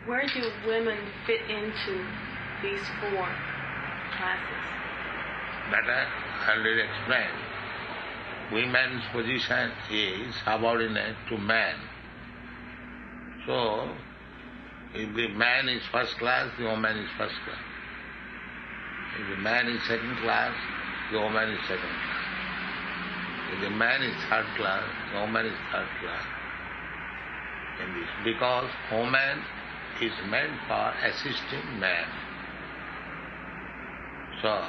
Where do women fit into these four classes? That I already explained. Women's position is subordinate to man. So, if the man is first class, the woman is first class. If the man is second class, the woman is second class. If the man is third class, the woman is third class. In this, because woman is meant for assisting man. So,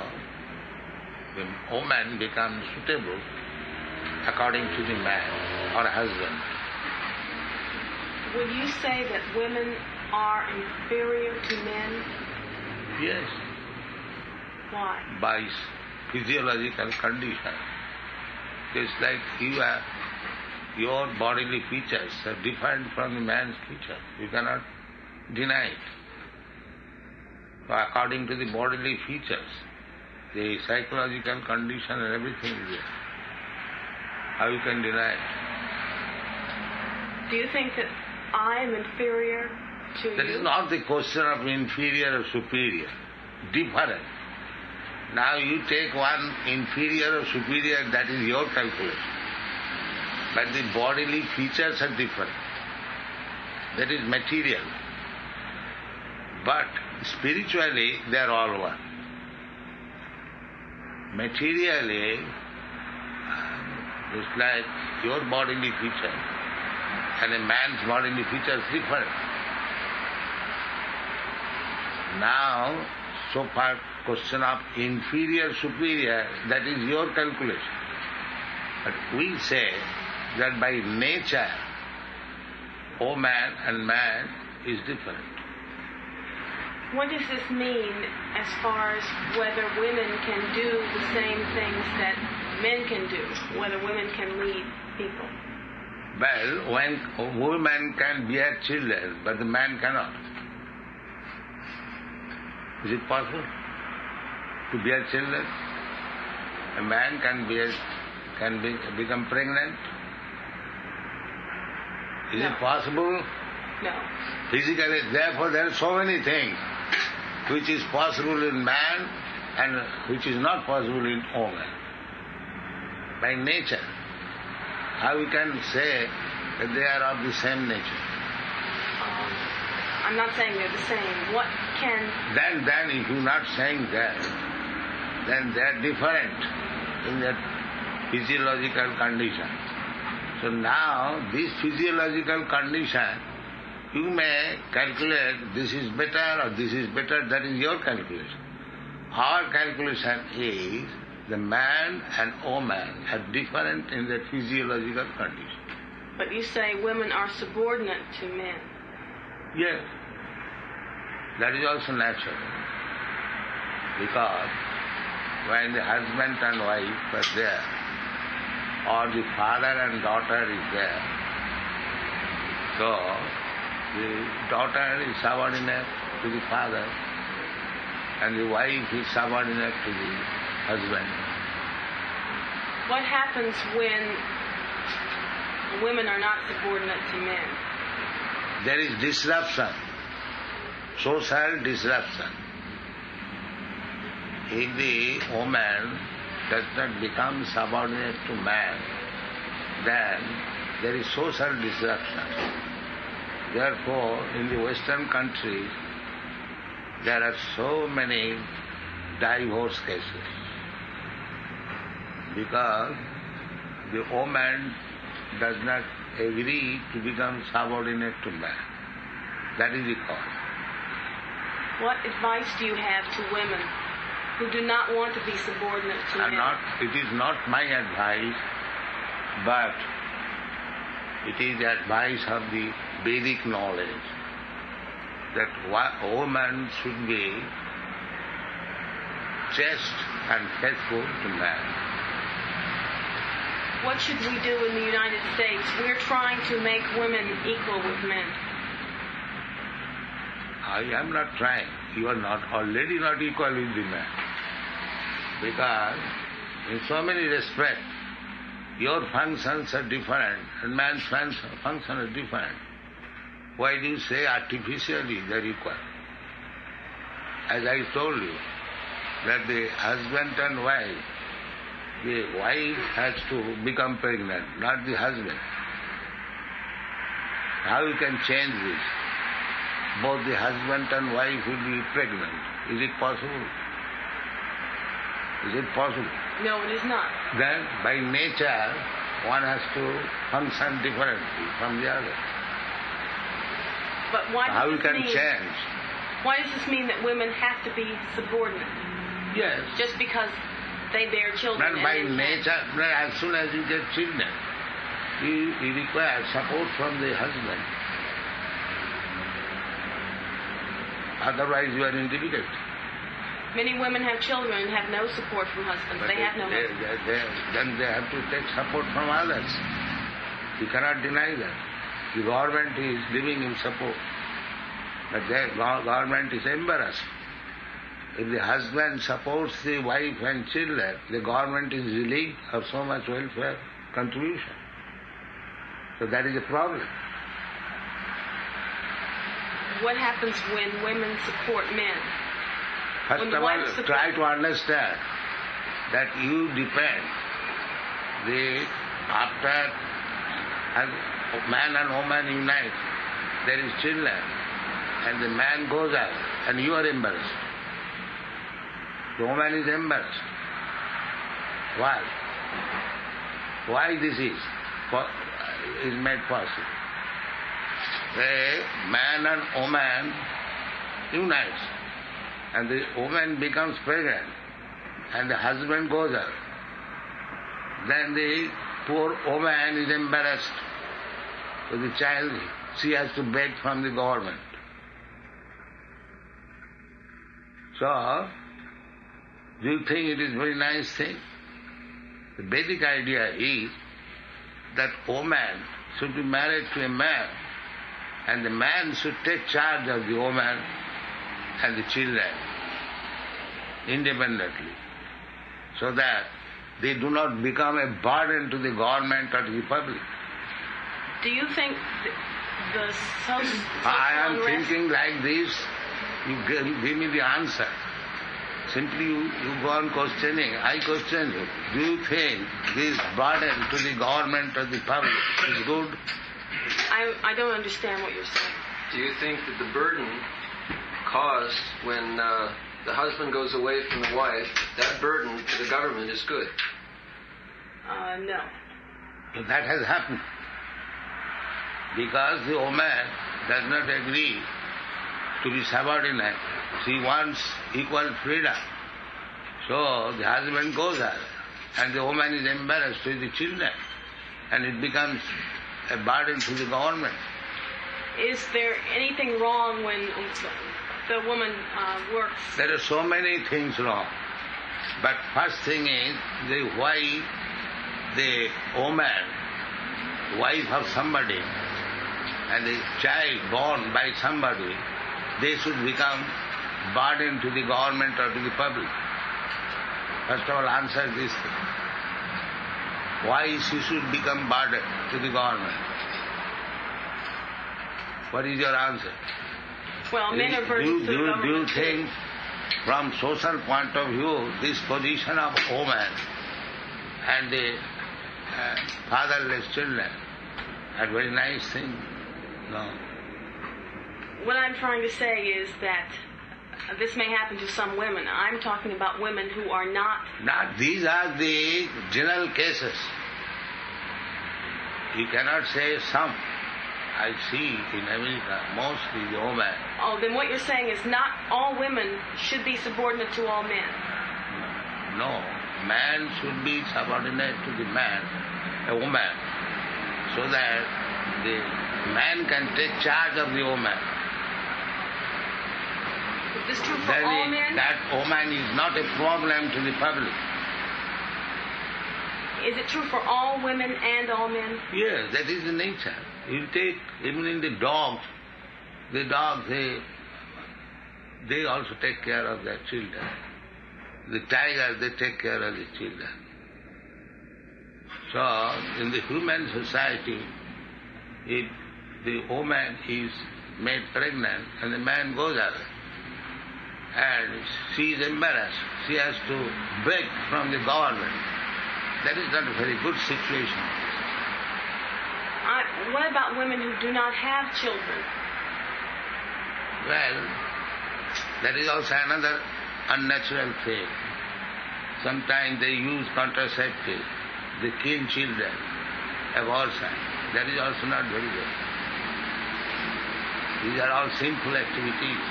the woman becomes suitable according to the man or husband. Would you say that women are inferior to men? Yes. Why? By physiological condition. It's like your bodily features are different from the man's features. You cannot deny it. So according to the bodily features, the psychological condition and everything is there. How you can deny it? Do you think that I am inferior to you? That is not the question of inferior or superior. Different. Now you take one inferior or superior, that is your calculation. But the bodily features are different. That is material. But spiritually, they are all one. Materially, it's like your bodily feature and a man's bodily feature is different. Now, so far question of inferior, superior, that is your calculation. But we say that by nature, woman and man is different. What does this mean as far as whether women can do the same things that men can do, whether women can lead people? Well, when a woman can bear children, but the man cannot. Is it possible to bear children? A man can become pregnant? Is it possible? No. Physically, therefore there are so many things which is possible in man and which is not possible in woman. By nature. How we can say that they are of the same nature? I'm not saying they're the same. What can... Then if you're not saying that, then they are different in their physiological condition. So now, this physiological condition, you may calculate this is better or this is better, that is your calculation. Our calculation is the man and woman are different in their physiological condition. But you say women are subordinate to men. Yes. That is also natural. Because when the husband and wife are there, or the father and daughter is there, so the daughter is subordinate to the father and the wife is subordinate to the husband. What happens when women are not subordinate to men? There is disruption, social disruption. If the woman does not become subordinate to man, then there is social disruption. Therefore, in the Western countries, there are so many divorce cases because the woman does not agree to become subordinate to man. That is the cause. What advice do you have to women who do not want to be subordinate to men? It is not my advice, but it is the advice of the Vedic knowledge that a woman should be chaste and faithful to man. What should we do in the United States? We're trying to make women equal with men. I am not trying. You are not already not equal with the man. Because in so many respects, your functions are different and man's functions are different. Why do you say artificially they require? As I told you, that the husband and wife, the wife has to become pregnant, not the husband. How you can change this? Both the husband and wife will be pregnant. Is it possible? Is it possible? No, it is not. Then, by nature, one has to function differently from the other. But why does How you this can mean, change? Why does this mean that women have to be subordinate? Yes. Just because they bear children? Not by and nature, as soon as you get children, you require support from the husband. Otherwise you are in difficulty. Many women have children and have no support from husbands. But they have no husbands. Then they have to take support from others. You cannot deny that. The government is giving him support. But the government is embarrassed. If the husband supports the wife and children, the government is relieved of so much welfare contribution. So that is a problem. What happens when women support men? First of all, try to understand that you depend. After man and woman unite, there is children, and the man goes out, and you are embarrassed. The woman is embarrassed. Why? Why this is made possible? A man and woman unites, and the woman becomes pregnant, and the husband goes out. Then the poor woman is embarrassed with the child. She has to beg from the government. So, do you think it is a very nice thing? The basic idea is that woman should be married to a man, and the man should take charge of the woman and the children independently, so that they do not become a burden to the government or to the public. Do you think the social I am unrest... thinking like this, you give me the answer. Simply you go on questioning, I question you. Do you think this burden to the government or the public is good? I don't understand what you're saying. Do you think that the burden caused when the husband goes away from the wife, that burden to the government is good? No. But that has happened. Because the woman does not agree to be subordinate. She wants equal freedom. So the husband goes out, and the woman is embarrassed with the children, and it becomes a burden to the government. Is there anything wrong when the woman works? There are so many things wrong. But first thing is, why the woman, wife of somebody, and the child born by somebody, they should become burden to the government or to the public. First of all, answer this thing. Why she should become burden to the government? What is your answer? Well, men are burdens to the government. Do you think, from social point of view, this position of woman and the fatherless children are very nice thing? No. What I'm trying to say is that this may happen to some women. I'm talking about women who are not... These are the general cases. You cannot say some. I see in America, mostly the women. Oh, then what you're saying is not all women should be subordinate to all men. No. Man should be subordinate to the man, a woman, so that the man can take charge of the woman. Is this true for all men? That woman is not a problem to the public. Is it true for all women and all men? Yes, that is the nature. You take, even in the dogs, they also take care of their children. The tigers, they take care of the children. So, in the human society, if the woman is made pregnant and the man goes away. And she is embarrassed. She has to beg from the government. That is not a very good situation. What about women who do not have children? Well, that is also another unnatural thing. Sometimes they use contraceptive, they kill children, abortion. That is also not very good. These are all sinful activities.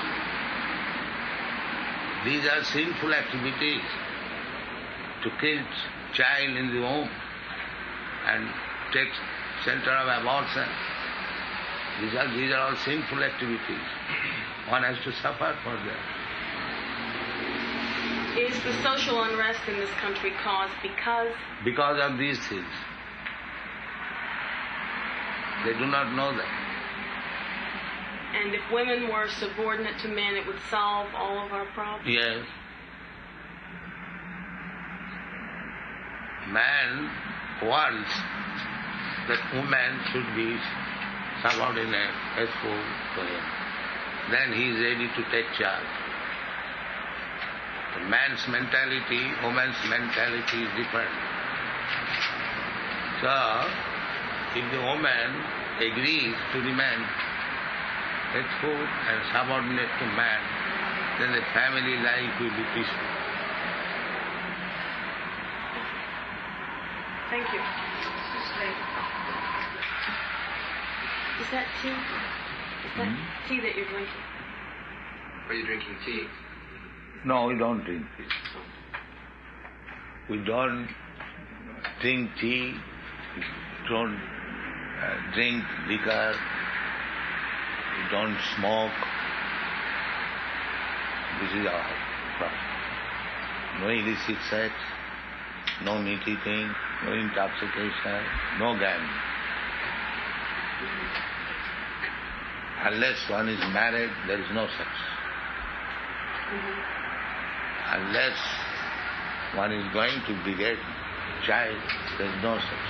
These are sinful activities. To kill child in the womb and take shelter of abortion. These are all sinful activities. One has to suffer for that. Is the social unrest in this country caused because? Because of these things. They do not know that. And if women were subordinate to men, it would solve all of our problems? Yes. Man wants that woman should be subordinate, faithful to him. Then he is ready to take charge. The man's mentality, woman's mentality is different. So, if the woman agrees to remain faithful and subordinate to man, then the family life will be peaceful. Thank you. Is that tea? Is that tea that you're drinking? Are you drinking tea? No, we don't drink tea. We don't drink tea, we don't drink liquor, we don't smoke. This is our problem. No illicit sex, no meat eating, no intoxication, no gambling. Unless one is married, there is no sex. Unless one is going to beget child, there is no sex.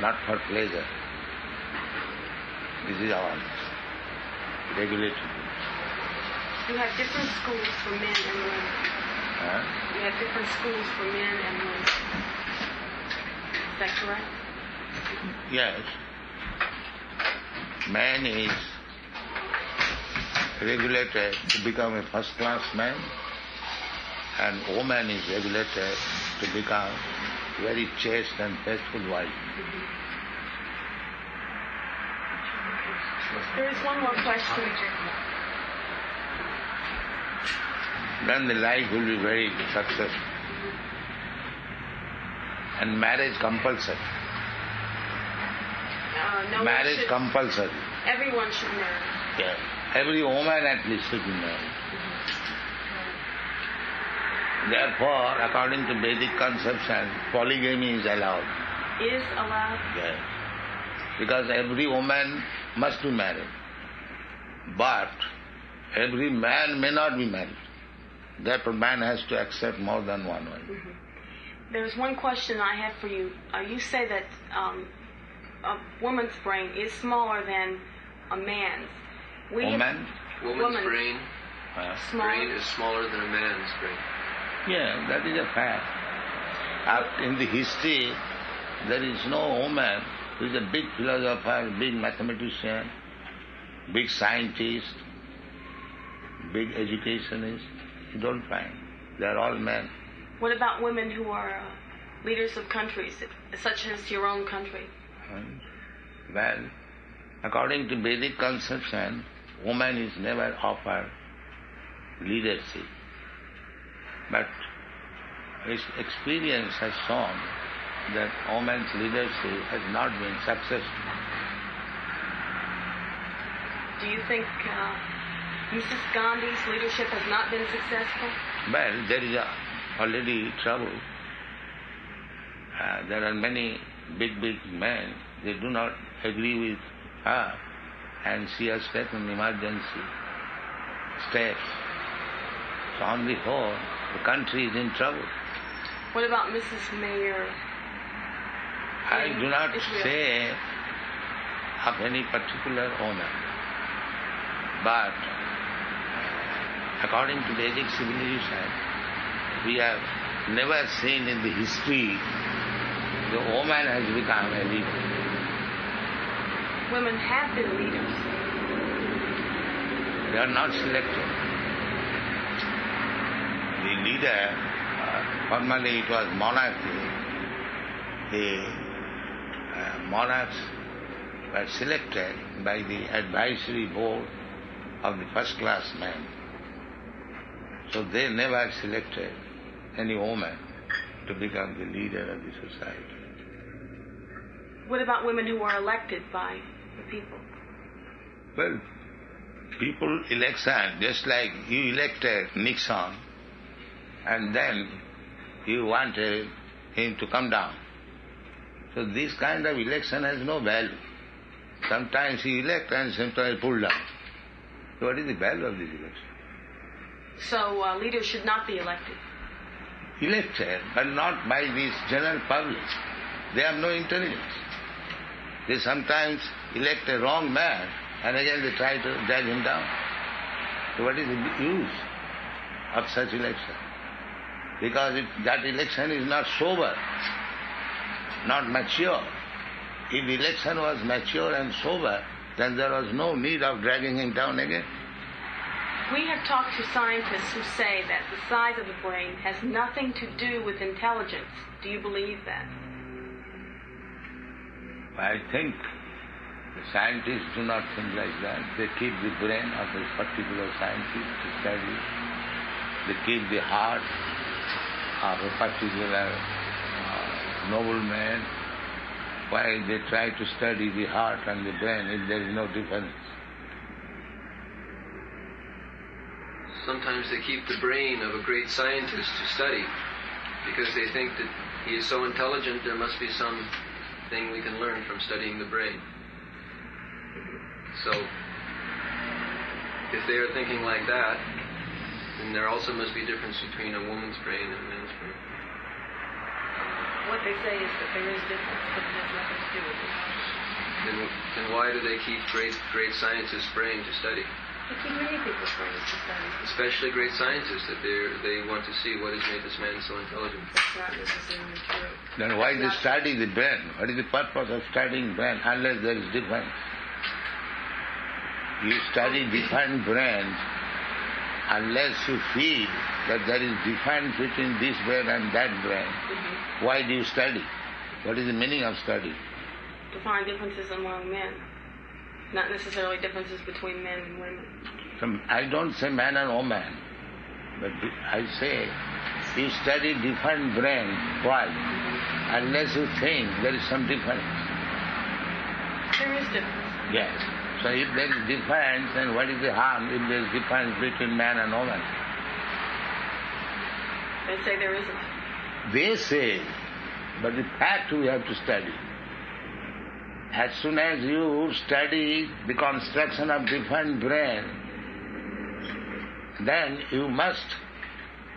Not for pleasure. This is our regulated. You have different schools for men and women. Huh? You have different schools for men and women. Is that correct? Yes. Man is regulated to become a first-class man, and woman is regulated to become very chaste and faithful wife. There is one more question. Then the life will be very successful. And marriage compulsory. No, Marriage compulsory. Everyone should marry. Yes. Every woman at least should be married. Therefore, according to Vedic conception, polygamy is allowed. Is allowed? Yes. Because every woman must be married. But every man may not be married. Therefore, man has to accept more than one wife. There's one question I have for you. You say that a woman's brain is smaller than a man's. Woman's brain is smaller than a man's brain. Yeah, that is a fact. In the history, there is no woman who is a big philosopher, big mathematician, big scientist, big educationist. You don't find. They are all men. What about women who are leaders of countries, such as your own country? Well, according to Vedic conception, woman is never offered leadership. But its experience has shown that woman's leadership has not been successful. Do you think Mrs. Gandhi's leadership has not been successful? Well, there is already trouble. There are many big men, they do not agree with her, and she has taken emergency steps. So on the whole, the country is in trouble. What about Mrs. Mayor? I do not say of any particular woman. But according to Vedic civilization, we have never seen in the history the woman has become a leader. Women have been leaders. They are not selected. The leader, formerly it was monarchy. The monarchs were selected by the advisory board of the first-class men. So they never selected any woman to become the leader of the society. What about women who are elected by the people? Well, people election, just like you elected Nixon, and then you wanted him to come down. So this kind of election has no value. Sometimes you elect and sometimes pull down. So what is the value of this election? So leaders should not be elected. Elected, but not by this general public. They have no intelligence. They sometimes elect a wrong man and again they try to drag him down. So what is the use of such election? Because that election is not sober, not mature. If the election was mature and sober, then there was no need of dragging him down again. We have talked to scientists who say that the size of the brain has nothing to do with intelligence. Do you believe that? I think the scientists do not think like that. They keep the brain of a particular scientist to study. They keep the heart of a particular nobleman. Why they try to study the heart and the brain if there is no difference? Sometimes they keep the brain of a great scientist to study because they think that he is so intelligent there must be something we can learn from studying the brain. So, if they are thinking like that, then there also must be a difference between a woman's brain and a man's brain. What they say is that there is difference, but it has nothing to do with it. Then why do they keep great scientists' brain to study? They keep many people's brains to study. Especially great scientists, that they want to see what has made this man so intelligent. That's not necessarily true. Then why they study the brain? What is the purpose of studying brain unless there is difference? You study different brains unless you feel that there is difference between this brain and that brain. Mm-hmm. Why do you study? What is the meaning of study? To find differences among men. Not necessarily differences between men and women. I don't say man and woman, but I say you study different brains. Why? Unless you think there is some difference. There is difference. Yes. So if there is difference, then what is the harm if there is difference between man and woman? They say there isn't. They say, but the fact we have to study. As soon as you study the construction of different brain, then you must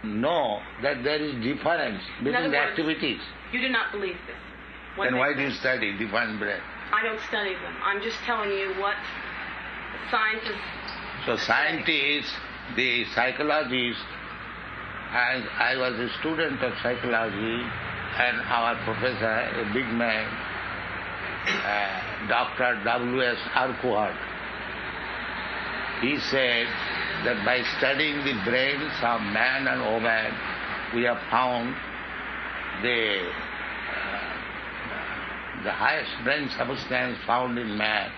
know that there is difference between the activities. You do not believe this. Then why do you study different brain? I don't study them. I'm just telling you what scientists So scientists, the psychologists, and I was a student of psychology, and our professor, a big man, Dr. W.S. Arkuhart, he said that by studying the brains of man and woman, we have found the highest brain substance found in man,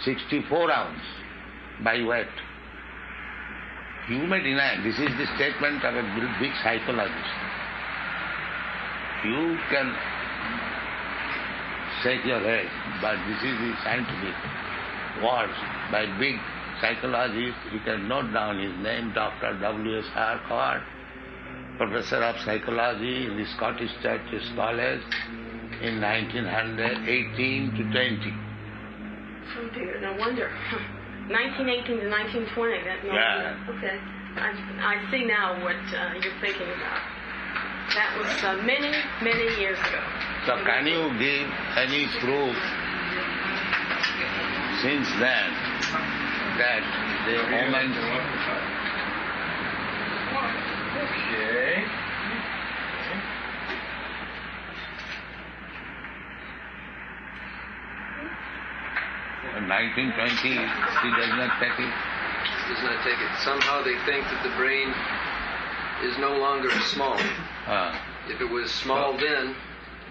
64 ounce by weight. You may deny, this is the statement of a big psychologist. You can shake your head, but this is the scientific words by big psychologist. You can note down his name, Dr. W.S. Arkuhart, Professor of Psychology in the Scottish Church's College in 1918 to 20. Oh dear, no wonder. 1918 to 1920, that no Yeah. wonder. Okay. I see now what you're thinking about. That was many, many years ago. So can you give any proof since then that the woman... Okay. In 1920, she does not take it. Does not take it. Somehow they think that the brain is no longer small. If it was small then,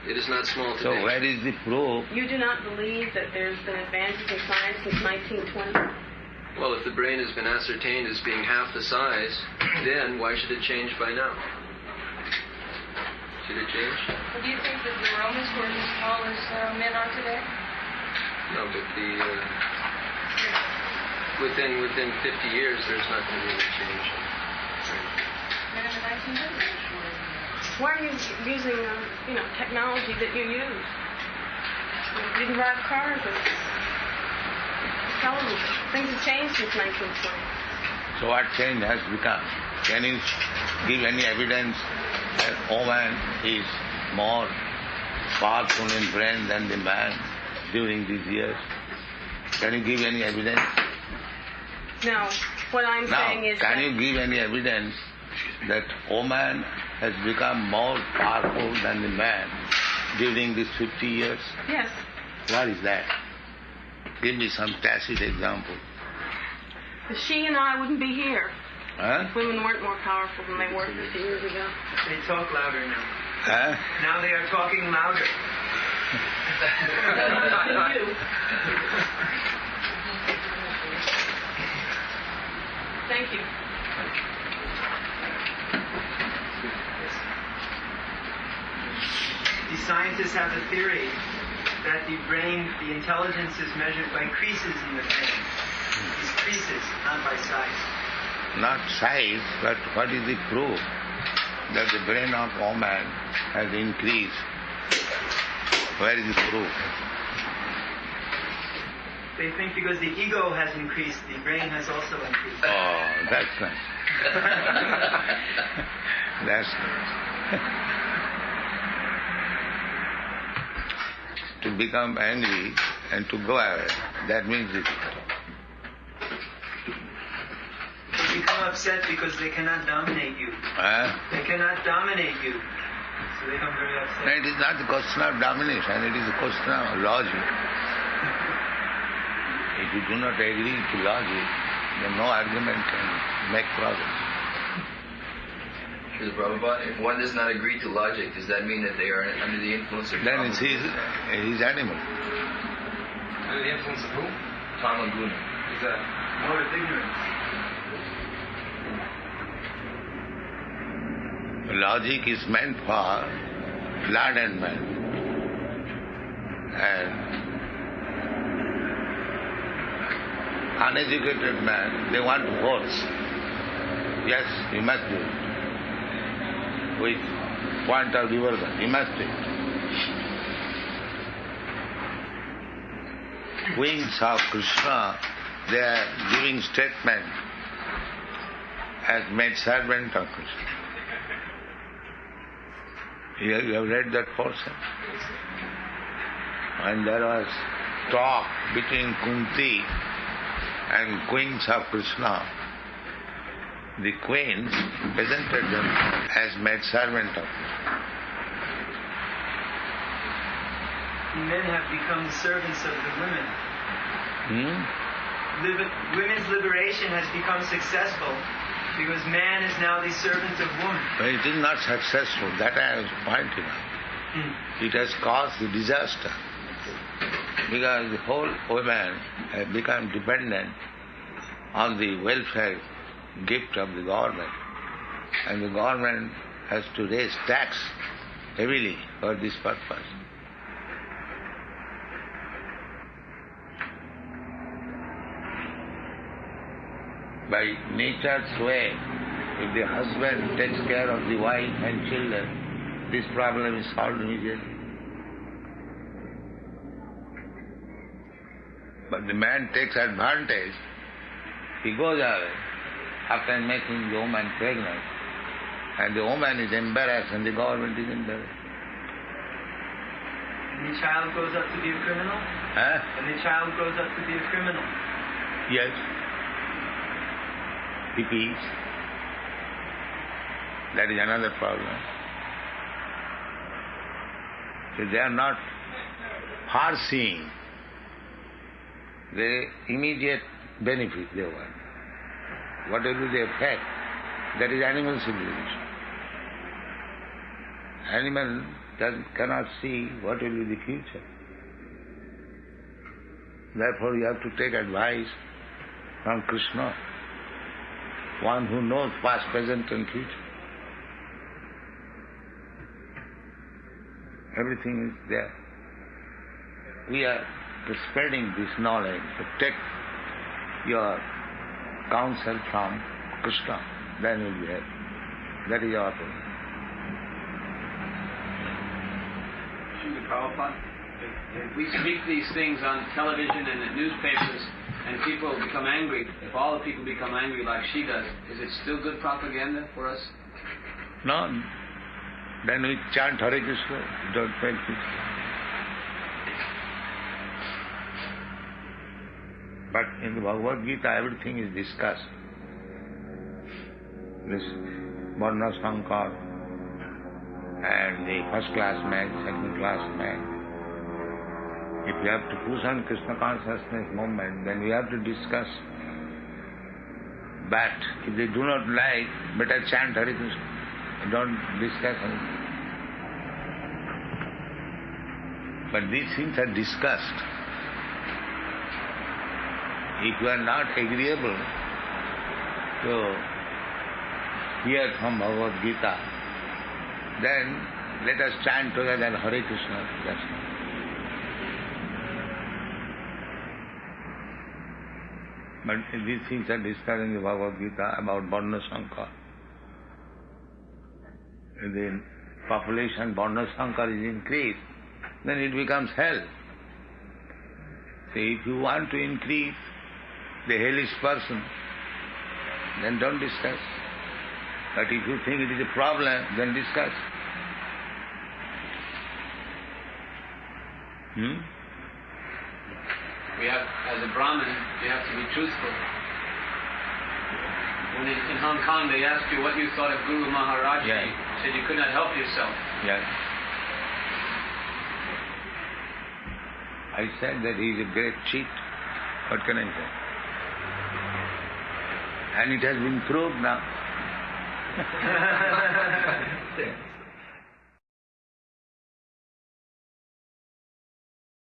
it is not small today. So where is the proof? You do not believe that there's been advances in science since 1920? Well, if the brain has been ascertained as being half the size, then why should it change by now? Should it change? Well, do you think that the Romans were as small as men are today? No, but within 50 years, there's not going to be any change. Men in the 1900s. Why are you using, technology that you use? You didn't drive cars or television. Things have changed since 1920. So what change has become? Can you give any evidence that woman is more powerful in brain than the man during these years? Can you give any evidence? No. What I'm saying is can you give any evidence that woman has become more powerful than the man during these 50 years? Yes. What is that? Give me some tacit example. She and I wouldn't be here. Huh? Women weren't more powerful than they were 50 years ago. They talk louder now. Huh? Now they are talking louder. You. Thank you. The scientists have a theory that the brain, the intelligence is measured by creases in the brain. These creases, not by size. Not size, but what is the proof that the brain of woman has increased? Where is the proof? They think because the ego has increased, the brain has also increased. Oh, that's nice. That's nice. To become angry and to go away, that means it. They become upset because they cannot dominate you. They cannot dominate you. So they become very upset. No, it is not a question of domination, it is a question of logic. If you do not agree to logic, then no argument can make progress. Srila Prabhupada, if one does not agree to logic, does that mean that they are under the influence of Then he's animal. Under the influence of who? Tamaguna. Is that More of ignorance. Logic is meant for learned men. And uneducated men, they want to force. Yes, you must do it. With point of diversion, you must do it. Wings of Krishna, they are giving statement as made servant of Krishna. You have read that portion? And there was talk between Kunti and queens of Krishna. The queens presented them as maid servant of Krishna. Men have become servants of the women. Women's liberation has become successful because man is now the servant of woman. But it is not successful. That I was pointing out. It has caused the disaster. Because the whole women have become dependent on the welfare gift of the government. And the government has to raise tax heavily for this purpose. By nature's way, if the husband takes care of the wife and children, this problem is solved immediately. But the man takes advantage, he goes away after making the woman pregnant, and the woman is embarrassed and the government is embarrassed. And the child grows up to be a criminal? And the child grows up to be a criminal. Yes. Hippies. That is another problem. So they are not far-seeing. The immediate benefit they want. What will be the effect? That is animal civilization. Animal cannot see what will be the future. Therefore you have to take advice from Krishna, one who knows past, present and future. Everything is there. We are spreading this knowledge. So take your counsel from Krishna, then you will be happy. That is our problem. Srila Prabhupada, if we speak these things on television and the newspapers and people become angry, if all the people become angry like she does, is it still good propaganda for us? No. Then we chant Hare Krishna, don't make it. But in the Bhagavad Gita, everything is discussed. This Varna Sankar and the first class man, second class man. If you have to push on Krishna consciousness movement, then we have to discuss. But if they do not like, better chant Hare Krishna. Don't discuss anything. But these things are discussed. If you are not agreeable to hear from Bhagavad Gita, then let us chant together Hare Krishna. That's all. But these things are discussed in the Bhagavad Gita about Varna Sankar. If the population Varna Sankar is increased, then it becomes hell. So if you want to increase the hellish person, then don't discuss. But if you think it is a problem, then discuss. We have, as a Brahmin, you have to be truthful. When in Hong Kong they asked you what you thought of Guru Maharaj, Yeah. you said you could not help yourself. Yes. I said that he is a great cheat. What can I say? And it has been proved now.